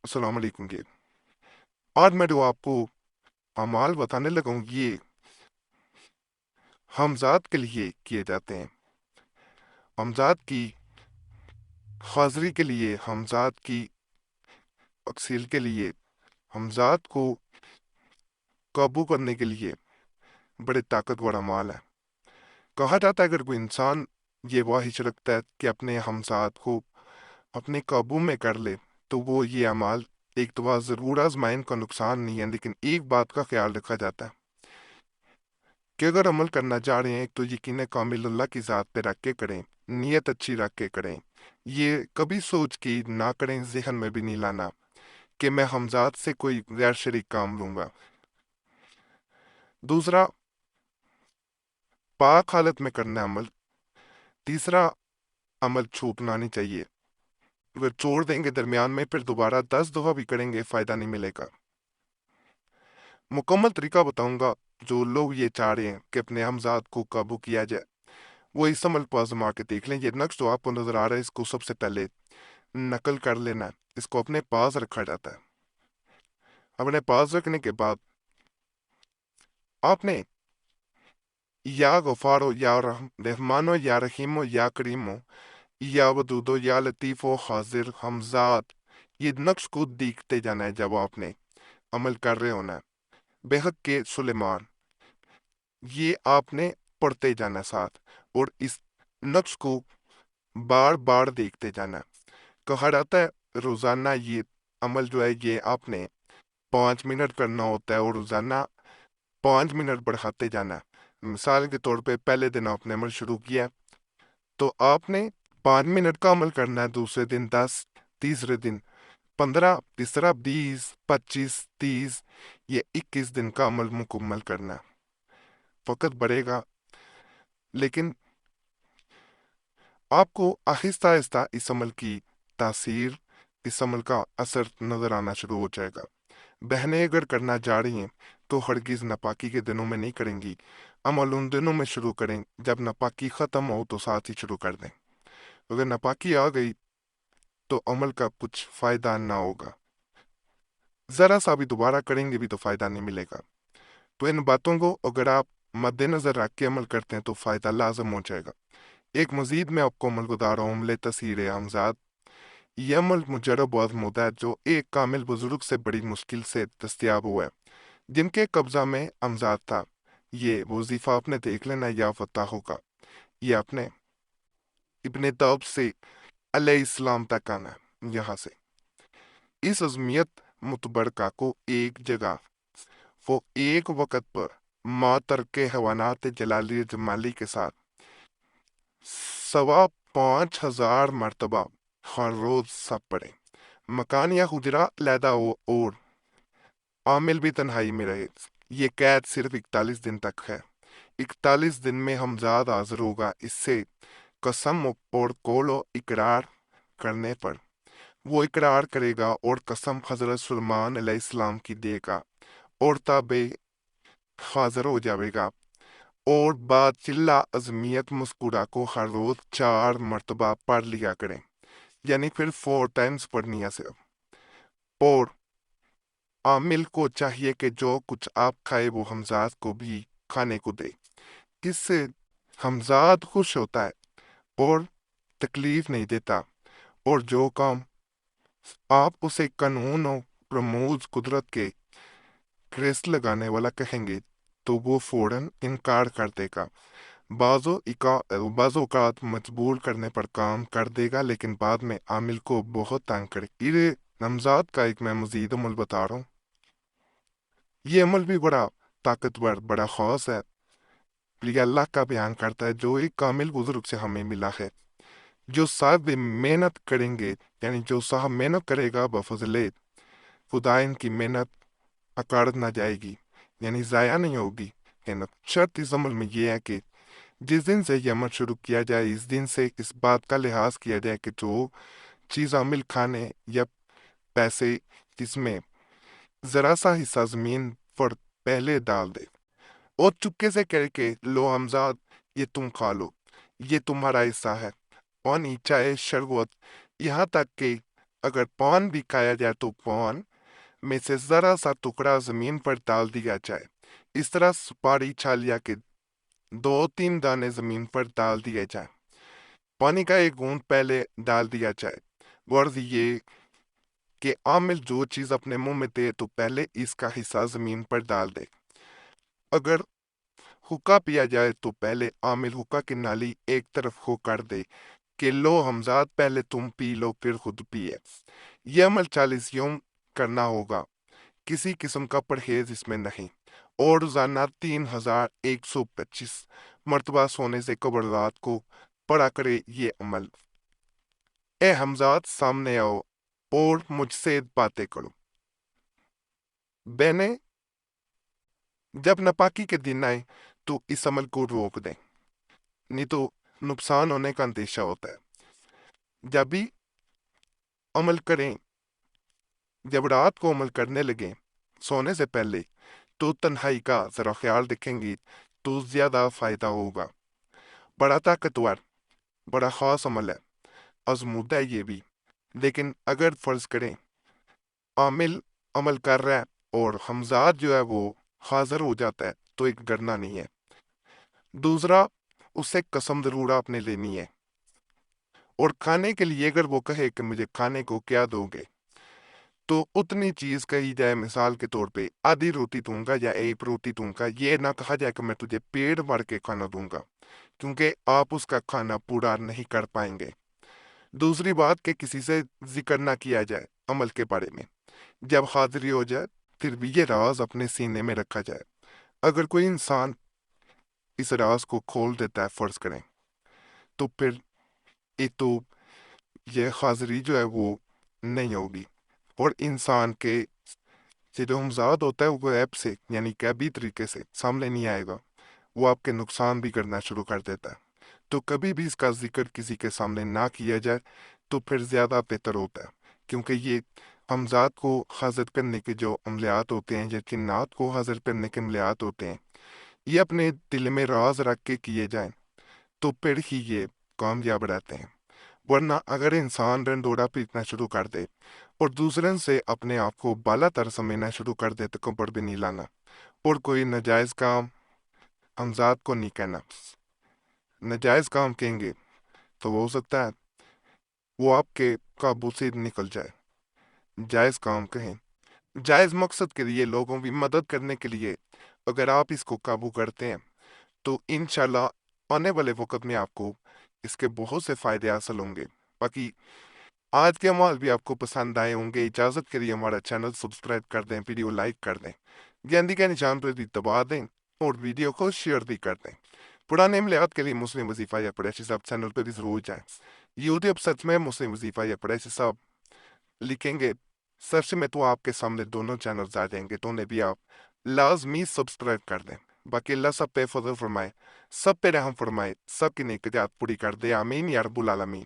अस्सलाम वालेकुम के। आज मैं जो आपको अमाल बताने लगा हूँ ये हमज़ात के लिए किए जाते हैं। हमज़ात की हाज़िरी के लिए, हमज़ात की तकसील के लिए, हमज़ात को काबू करने के लिए बड़े ताकतवर अमाल है। कहा जाता है अगर कोई इंसान ये ख्वाहिश रखता है कि अपने हमज़ात को अपने काबू में कर ले तो वो ये अमाल एक दफ़ा ज़रूर आज़माए, इनका नुकसान नहीं है। लेकिन एक बात का ख्याल रखा जाता है कि अगर अमल करना चाह रहे हैं तो यकीन कामिल अल्लाह की ज़ात पे रख के करें, नीयत अच्छी रख के करें। ये कभी सोच के ना करें, ज़हन में भी नहीं लाना कि मैं हमज़ात से कोई गैर शरीक काम लूँगा। दूसरा, पाक हालत में करना अमल। तीसरा, अमल छूटना नहीं चाहिए। अगर छोड़ देंगे दरमियान में फिर दोबारा 10 दफ़ा भी करेंगे फ़ायदा नहीं मिलेगा। मुकम्मल तरीका बताऊंगा। जो लोग ये चाह रहे हैं कि अपने हमज़ात को काबू किया जाए वो इस अमल को आजमा के देख लें। ये नक्श जो आपको नजर आ रहा है इसको सबसे पहले नकल कर लेना है। इसको अपने पास रखा जाता है। अपने पास रखने के बाद आपने या गफारो या रहमानो या रहीमो या करीमो या वदूदो या लतीफ़ो हाजिर हमजात, ये नक्श को देखते जाना है जब आपने अमल कर रहे होना है। बेहक के सुलेमान, ये आपने पढ़ते जाना साथ, और इस नक्श को बार बार देखते जाना। कहा जाता है रोजाना ये अमल जो है ये आपने 5 मिनट करना होता है और रोजाना 5 मिनट बढ़ाते जाना। मिसाल के तौर पे पहले दिन आपने अमल शुरू किया तो आपने 5 मिनट का अमल करना है, दूसरे दिन 10, तीसरे दिन 15, तीसरा 20, 25, 30, ये 21 दिन का अमल मुकम्मल करना है। वक़्त बढ़ेगा लेकिन आपको आहिस्ता आहिस्ता इस अमल की तासीर, इस अमल का असर नजर आना शुरू हो जाएगा। बहनें अगर करना चाह रही हैं तो हरगिज नापाकी के दिनों में नहीं करेंगी। अमल उन दिनों में शुरू करें जब नापाकी ख़त्म हो तो साथ ही शुरू कर दें। अगर नापाकी आ गई तो अमल का कुछ फ़ायदा ना होगा। ज़रा सा भी दोबारा करेंगे भी तो फ़ायदा नहीं मिलेगा। तो इन बातों को अगर आप मद्देनज़र रख के अमल करते हैं तो फ़ायदा लाजम हो जाएगा। एक मजीद मैं आपको अमल बता रहा हूँ, अमल तसीर हमजाद। ये अमल मुजरब आज़मूदा है जो एक कामिल बुजुर्ग से बड़ी मुश्किल से दस्तयाब हुआ है, जिनके कब्जा में हमजाद था। ये वजीफा आपने देख लेना या फतह होगा। ये आपने इब्ने तौब से अलैहिस्सलाम तक आना है। यहाँ से इस अज़मियत मुतबरका को एक जगह वो एक वक़्त पर मातर के हवानात जलाली जमाली के साथ 5,500 हर रोज सब पढ़े। मकान या हुजरा लैदा हो और आमिल भी तन्हाई में रहे। ये कैद सिर्फ 41 दिन तक है। 41 दिन में हमजाद हाजिर होगा। इससे कसम और कौलो इकरार करने पर वो इकरार करेगा और कसम हजरत सुलेमान अलैहिस्सलाम की देगा और ताबे हाजिर हो जाएगा। और बाद चिल्ला अजमियत मुस्कुरा को हर रोज 4 मरतबा पढ़ लिया करें, यानी फिर 4 टाइम्स पढ़नी है सिर्फ। और आमिल को चाहिए कि जो कुछ आप खाए वो हमजाद को भी खाने को दे। इससे हमजाद खुश होता है और तकलीफ नहीं देता। और जो काम आप उसे कानून और प्रमोद कुदरत के क्रेस्ट लगाने वाला कहेंगे तो वो फौरन इनकार कर देगा। बाज़ औक़ात मजबूर करने पर काम कर देगा लेकिन बाद में आमिल को बहुत तंग करे। ये नमजाद का एक मैं मजीद अमल बता रहा हूँ। ये अमल भी बड़ा ताकतवर, बड़ा ख़ास है। ये अल्लाह का बयान करता है जो एक कामिल बुजुर्ग से हमें मिला है। जो साहब मेहनत करेंगे, यानी जो साहब मेहनत करेगा बफजले खुदा इनकी मेहनत अकारण ना जाएगी, यानी ज़ाया नहीं होगी मेहनत। शर्त इस अमल में यह है कि जिस दिन से ये अमल शुरू किया जाए इस दिन से इस बात का लिहाज किया जाए कि जो चीज़ आमिल खाने या पैसे जिसमें ज़रा सा हिस्सा ज़मीन पर पहले डाल दे और चुपके से कह के लो हमजाद ये तुम खा लो, ये तुम्हारा हिस्सा है। और नीचा है शरवत, यहाँ तक कि اگر پان بھی کھایا جائے تو پان میں سے ذرا سا ٹکڑا زمین پر ڈال دیا جائے، اس طرح سپاری چھالیا کے 2-3 دانے زمین پر ڈال دیے جائیں، پانی کا ایک گھونٹ پہلے ڈال دیا جائے۔ غرض یہ کہ عامل جو چیز اپنے منہ میں دے تو پہلے اس کا حصہ زمین پر ڈال دے۔ اگر حقہ پیا جائے تو پہلے عامل حقہ کی نالی ایک طرف ہو کر دے کہ لو ہمزاد پہلے تم پی لو پھر خود پیے۔ یہ عمل 40 یوم کرنا ہوگا، کسی قسم کا پرہیز اس میں نہیں، اور روزانہ 3125 مرتبہ سونے سے قبل رات کو پڑھا کرے یہ عمل۔ اے ہمزاد سامنے آؤ اور مجھ سے باتیں کرو۔ بہنیں، جب ناپاکی کے دن آئے تو اس عمل کو روک دیں، نہیں تو نقصان ہونے کا اندیشہ ہوتا ہے۔ جب بھی عمل کریں، جب رات کو عمل کرنے لگیں سونے سے پہلے تو تنہائی کا ذرا خیال رکھیں گی تو زیادہ فائدہ ہوگا۔ بڑا طاقتور، بڑا خاص عمل ہے، آزمودہ ہے یہ بھی، لیکن اگر فرض کریں عامل عمل کر رہا ہے اور ہمزاد جو ہے وہ حاضر ہو جاتا ہے تو ایک ڈرنا نہیں ہے۔ دوسرا، اسے قسم ضرور آپ نے لینی ہے، اور کھانے کے لیے اگر وہ کہے کہ مجھے کھانے کو کیا دو گے تو اتنی چیز کہی جائے، مثال کے طور پہ آدھی روٹی دوں گا یا ایک روٹی دوں گا، یہ نہ کہا جائے کہ میں تجھے پیٹ بھر کے کھانا دوں گا، کیونکہ آپ اس کا کھانا پورا نہیں کر پائیں گے۔ دوسری بات کہ کسی سے ذکر نہ کیا جائے عمل کے بارے میں، جب حاضری ہو جائے پھر بھی یہ راز اپنے سینے میں رکھا جائے۔ اگر کوئی انسان اس راز کو کھول دیتا ہے فرض کریں تو پھر ایک تو یہ حاضری جو ہے وہ نہیں ہوگی، اور انسان کے سے جو ہمزاد ہوتا ہے وہ عیب سے یعنی کبھی طریقے سے سامنے نہیں آئے گا، وہ آپ کے نقصان بھی کرنا شروع کر دیتا ہے۔ تو کبھی بھی اس کا ذکر کسی کے سامنے نہ کیا جائے تو پھر زیادہ بہتر ہوتا ہے، کیونکہ یہ ہمزاد کو حاضر کرنے کے جو عملیات ہوتے ہیں یا جنات کو حاضر کرنے کے عملیات ہوتے ہیں، یہ اپنے دل میں راز رکھ کے کیے جائیں تو پھر ہی یہ کامیاب رہتے ہیں۔ ورنہ اگر انسان ڈنڈورا پیٹنا شروع کر دے اور دوسرے سے اپنے آپ کو بالا تر سمجھنا شروع کر دے تو کبر بھی نہیں لانا، اور کوئی ناجائز کام ہمزاد کو نہیں کہنا۔ ناجائز کام کہیں گے تو وہ ہو سکتا ہے وہ آپ کے قابو سے نکل جائے۔ جائز کام کہیں، جائز مقصد کے لیے، لوگوں کی مدد کرنے کے لیے اگر آپ اس کو قابو کرتے ہیں تو انشاءاللہ آنے والے وقت میں آپ کو اس کے بہت سے فائدے حاصل ہوں گے۔ باقی آج کے اعمال بھی آپ کو پسند آئے ہوں گے۔ اجازت کے لیے ہمارا چینل سبسکرائب کر دیں، ویڈیو لائک کر دیں، گھنٹی کے نشان پر بھی دبا دیں اور ویڈیو کو شیئر بھی کر دیں۔ پرانے عملیات کے لیے مسلم وظیفہ یا قریشی صاحب چینل پہ بھی ضرور جائیں۔ یوٹیوب سرچ میں مسلم وظیفہ یا قریشی صاحب لکھیں گے سرچ میں تو آپ کے سامنے دونوں چینلز آ جائیں گے، تو انہیں بھی آپ لازمی سبسکرائب کر دیں۔ باقی اللہ سب پہ فضل فرمائے، سب پہ رحم فرمائے، سب کی نیکیات پوری کر دے، آمین یا رب العالمین۔